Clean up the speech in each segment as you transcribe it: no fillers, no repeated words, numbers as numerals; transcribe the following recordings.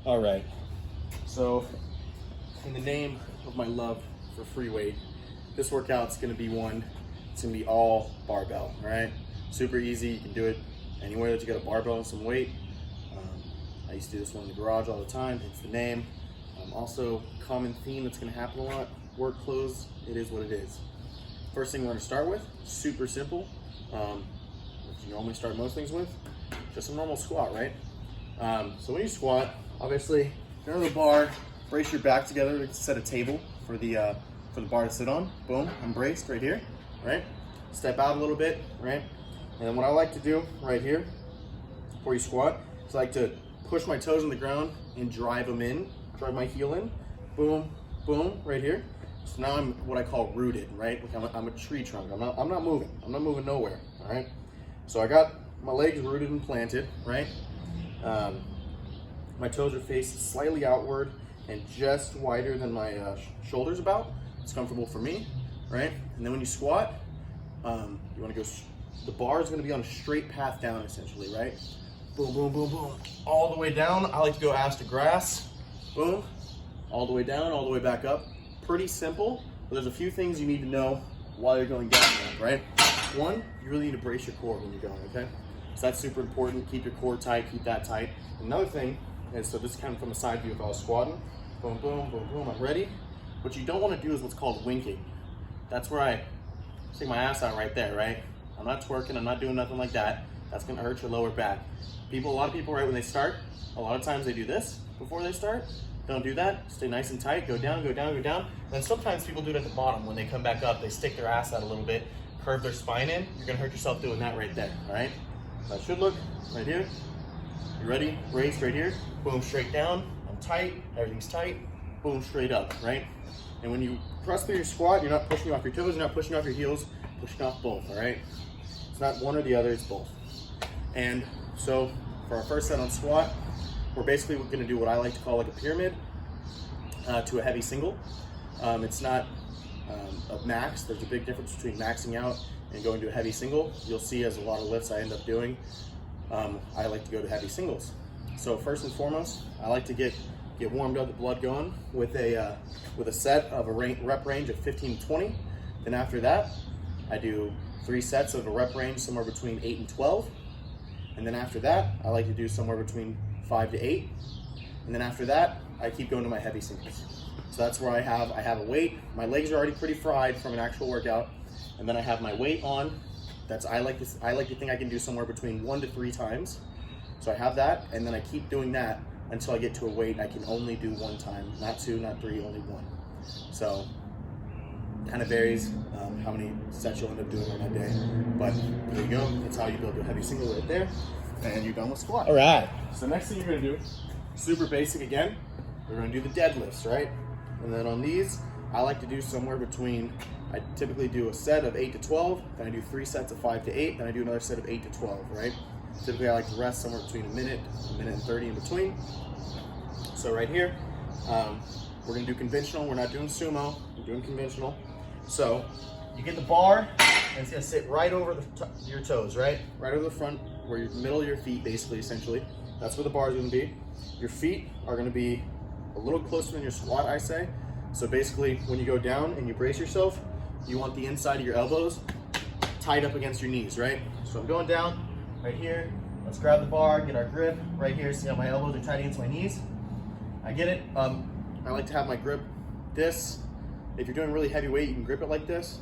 All right, so in the name of my love for free weight, this workout's gonna be it's gonna be all barbell, all right? Super easy, you can do it anywhere that you got a barbell and some weight. I used to do this one in the garage all the time, hence the name. Also, common theme that's gonna happen a lot, work clothes, it is what it is. First thing we're gonna start with, super simple. What you normally start most things with, just a normal squat, right? So when you squat, obviously, get under the bar, brace your back together to set a table for the bar to sit on. Boom, I'm braced right here, right? Step out a little bit, right? And then what I like to do right here, before you squat, is I like to push my toes on the ground and drive them in, drive my heel in. Boom, boom, right here. So now I'm what I call rooted, right? Like I'm a tree trunk. I'm not moving. I'm not moving nowhere, all right? So I got my legs rooted and planted, right? My toes are faced slightly outward and just wider than my shoulders about. It's comfortable for me, right? And then when you squat, you wanna go, the bar is gonna be on a straight path down essentially, right? Boom, boom, boom, boom. All the way down, I like to go ass to grass. Boom, all the way down, all the way back up. Pretty simple, but there's a few things you need to know while you're going down there, right? One, you really need to brace your core when you're going, okay? So that's super important. Keep your core tight, keep that tight. Another thing is, so this is kind of from a side view if I was squatting. Boom, boom, boom, boom, I'm ready. What you don't want to do is what's called winking. That's where I stick my ass out right there, right? I'm not twerking, I'm not doing nothing like that. That's gonna hurt your lower back. A lot of people, right, when they start, a lot of times they do this before they start. Don't do that, stay nice and tight, go down, go down, go down. And then sometimes people do it at the bottom. When they come back up, they stick their ass out a little bit, curve their spine in. You're gonna hurt yourself doing that right there, all right? So I should look right here. You ready? Brace right here. Boom, straight down. I'm tight, everything's tight. Boom, straight up, right? And when you press through your squat, you're not pushing off your toes, you're not pushing off your heels, pushing off both, all right? It's not one or the other, it's both. And so for our first set on squat, we're basically gonna do what I like to call like a pyramid to a heavy single. It's not a max. There's a big difference between maxing out and going to a heavy single. You'll see as a lot of lifts I end up doing, I like to go to heavy singles. So first and foremost, I like to get warmed up, the blood going with a set of a rep range of 15 to 20. Then after that, I do 3 sets of a rep range somewhere between 8 and 12. And then after that, I like to do somewhere between 5 to 8. And then after that, I keep going to my heavy singles. So that's where I have a weight. My legs are already pretty fried from an actual workout. And then I have my weight on. I like to think I can do somewhere between 1 to 3 times. So I have that, and then I keep doing that until I get to a weight I can only do 1 time, not 2, not 3, only 1. So kind of varies how many sets you'll end up doing on that day. But there you go, that's how you build a heavy single right there. And you're done with squat. All right. So next thing you're gonna do, super basic again, we're gonna do the deadlifts, right? And then on these, I like to do somewhere between, I typically do a set of 8 to 12, then I do 3 sets of 5 to 8, then I do another set of 8 to 12, right? Typically I like to rest somewhere between a minute and 30 in between. So right here, we're gonna do conventional, we're not doing sumo, we're doing conventional. So you get the bar, and it's gonna sit right over your toes, right? Right over the front, where your middle of your feet, basically, essentially. That's where the bar is gonna be. Your feet are gonna be a little closer than your squat, I say. So basically, when you go down and you brace yourself, you want the inside of your elbows tied up against your knees, right? So I'm going down right here. Let's grab the bar, get our grip right here. See how my elbows are tied against my knees? I get it. I like to have my grip this. If you're doing really heavy weight, you can grip it like this.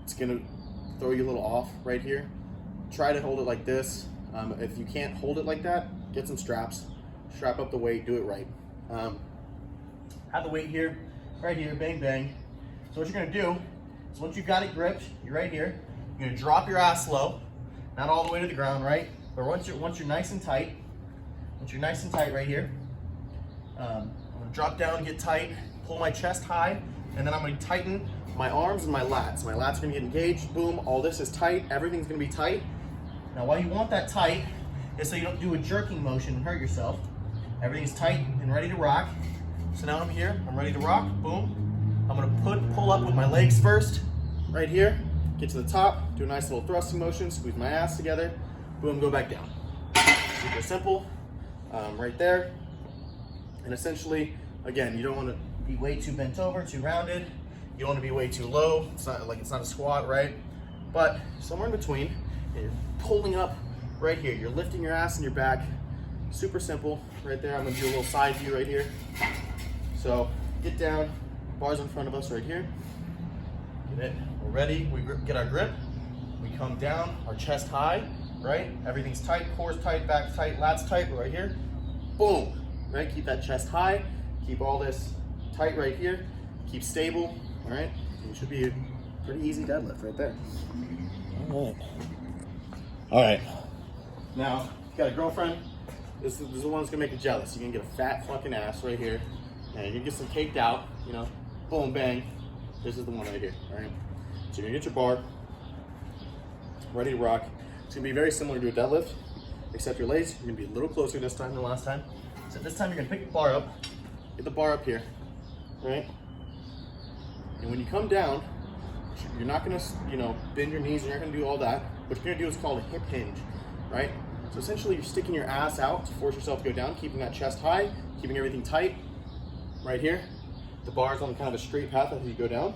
It's gonna throw you a little off right here. Try to hold it like this. If you can't hold it like that, get some straps. Strap up the weight, do it right. Have the weight here, right here, bang, bang. So what you're gonna do is once you've got it gripped, you're right here, you're gonna drop your ass low, not all the way to the ground, right? But once you're nice and tight, right here, I'm gonna drop down, get tight, pull my chest high, and then I'm gonna tighten my arms and my lats. My lats are gonna get engaged, boom, all this is tight, everything's gonna be tight. Now why you want that tight is so you don't do a jerking motion and hurt yourself. Everything's tight and ready to rock. So now I'm here, I'm ready to rock, boom. I'm gonna pull up with my legs first, right here, get to the top, do a nice little thrusting motion, squeeze my ass together, boom, go back down. Super simple, right there. And essentially, again, you don't want to be way too bent over, too rounded. You don't want to be way too low. It's not a squat, right? But somewhere in between, you're pulling up right here. You're lifting your ass and your back. Super simple, right there. I'm gonna do a little side view right here. So get down, bars in front of us right here. Get it, we're ready. We get our grip. We come down, our chest high, right? Everything's tight, core's tight, back's tight, lats tight, right here. Boom, right? Keep that chest high. Keep all this tight right here. Keep stable, all right? It should be a pretty easy deadlift right there. All right. All right. Now, you got a girlfriend. This is the one that's gonna make you jealous. You're gonna get a fat fucking ass right here. And you're gonna get some caked out, you know, boom, bang. This is the one right here, all right? So you're gonna get your bar, ready to rock. It's gonna be very similar to a deadlift, except your legs are gonna be a little closer this time than last time. So this time you're gonna pick the bar up, get the bar up here, right? And when you come down, you're not gonna, you know, bend your knees, you're not gonna do all that. What you're gonna do is called a hip hinge, right? So essentially you're sticking your ass out to force yourself to go down, keeping that chest high, keeping everything tight, right here. The bar's on kind of a straight path as you go down.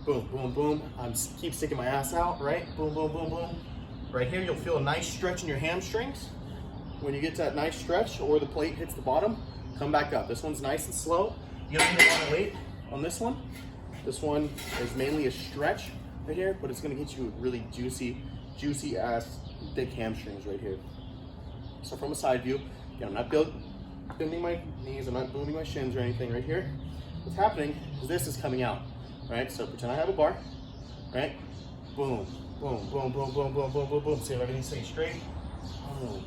Boom, boom, boom. I'm keep sticking my ass out, right? Boom, boom, boom, boom. Right here, you'll feel a nice stretch in your hamstrings. When you get to that nice stretch or the plate hits the bottom, come back up. This one's nice and slow. You don't need a lot of weight on this one. This one is mainly a stretch right here, but it's gonna get you really juicy ass, big hamstrings right here. So from a side view, again, I'm not bending my knees, I'm not moving my shins or anything right here. What's happening is this is coming out, right? So pretend I have a bar, right? Boom, boom, boom, boom, boom, boom, boom, boom, boom. See if everything stays straight. Boom,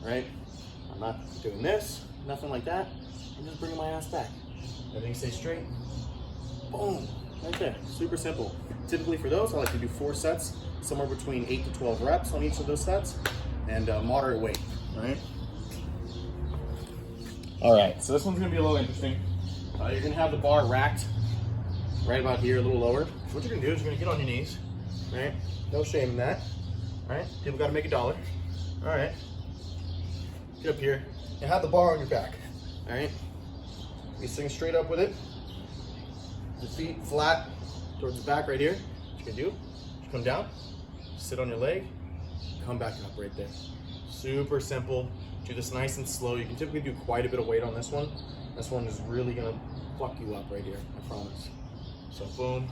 right? I'm not doing this, nothing like that. I'm just bringing my ass back. Everything stays straight. Boom, right there, super simple. Typically for those, I like to do 4 sets, somewhere between 8 to 12 reps on each of those sets, and moderate weight, right? All right, so this one's gonna be a little interesting. You're gonna have the bar racked right about here, a little lower. What you're gonna do is you're gonna get on your knees, right? No shame in that, right? People gotta make $1. All right, get up here and have the bar on your back, all right? Be sitting straight up with it. The feet flat towards the back right here. What you can do, you come down, sit on your leg, come back up right there. Super simple. Do this nice and slow. You can typically do quite a bit of weight on this one. This one is really gonna fuck you up right here, I promise. So boom,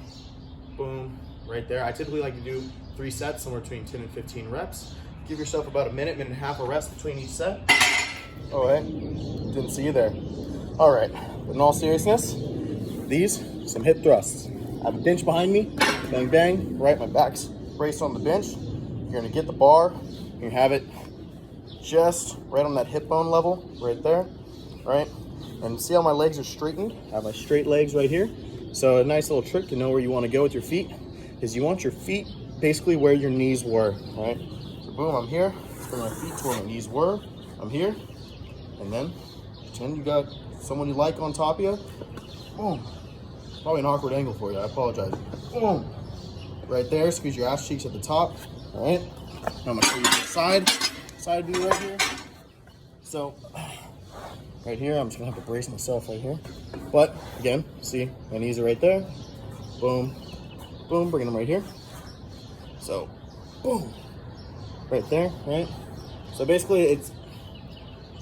boom, right there. I typically like to do 3 sets, somewhere between 10 and 15 reps. Give yourself about a minute and a half of rest between each set. All right, didn't see you there. All right, but in all seriousness, these, some hip thrusts. I have a bench behind me, bang, bang, right, my back's braced on the bench. You're gonna get the bar, you have it just right on that hip bone level, right there, right? And see how my legs are straightened? I have my straight legs right here. So a nice little trick to know where you wanna go with your feet is you want your feet basically where your knees were, right? So boom, I'm here, let's bring my feet to where my knees were. I'm here, and then pretend you got someone you like on top of you. Boom. Probably an awkward angle for you, I apologize. Boom. Right there, squeeze your ass cheeks at the top, all right? Now I'm gonna show you the side view right here. So, right here, I'm just gonna have to brace myself right here. But again, see, my knees are right there. Boom, boom, bringing them right here. So, boom, right there, right? So basically it's,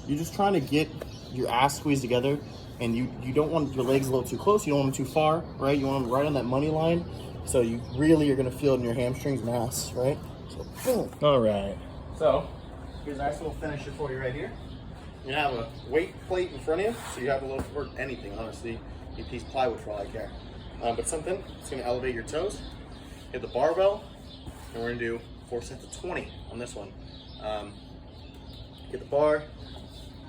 you're just trying to get your ass squeezed together, and you don't want your legs a little too close, you don't want them too far, right? You want them right on that money line. So you really are gonna feel it in your hamstrings and ass, right? So boom. All right. So here's a nice little finisher for you right here. You have a weight plate in front of you, so you have a little, or anything, honestly, a piece of plywood for all I care. But something that's gonna elevate your toes. Hit the barbell, and we're gonna do 4 sets of 20 on this one. Get the bar,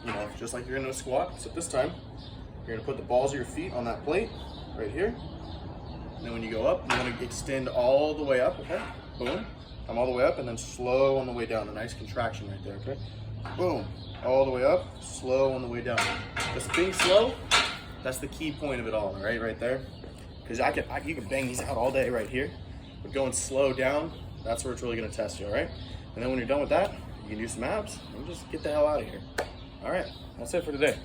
you know, just like you're in a squat, except this time, you're gonna put the balls of your feet on that plate, right here. And then when you go up, you wanna extend all the way up, okay? Boom, come all the way up, and then slow on the way down, a nice contraction right there, okay? Boom, all the way up, slow on the way down. Just being slow, that's the key point of it all, right there. Because you can bang these out all day right here, but going slow down, that's where it's really gonna test you, all right? And then when you're done with that, you can do some abs and just get the hell out of here. All right, that's it for today.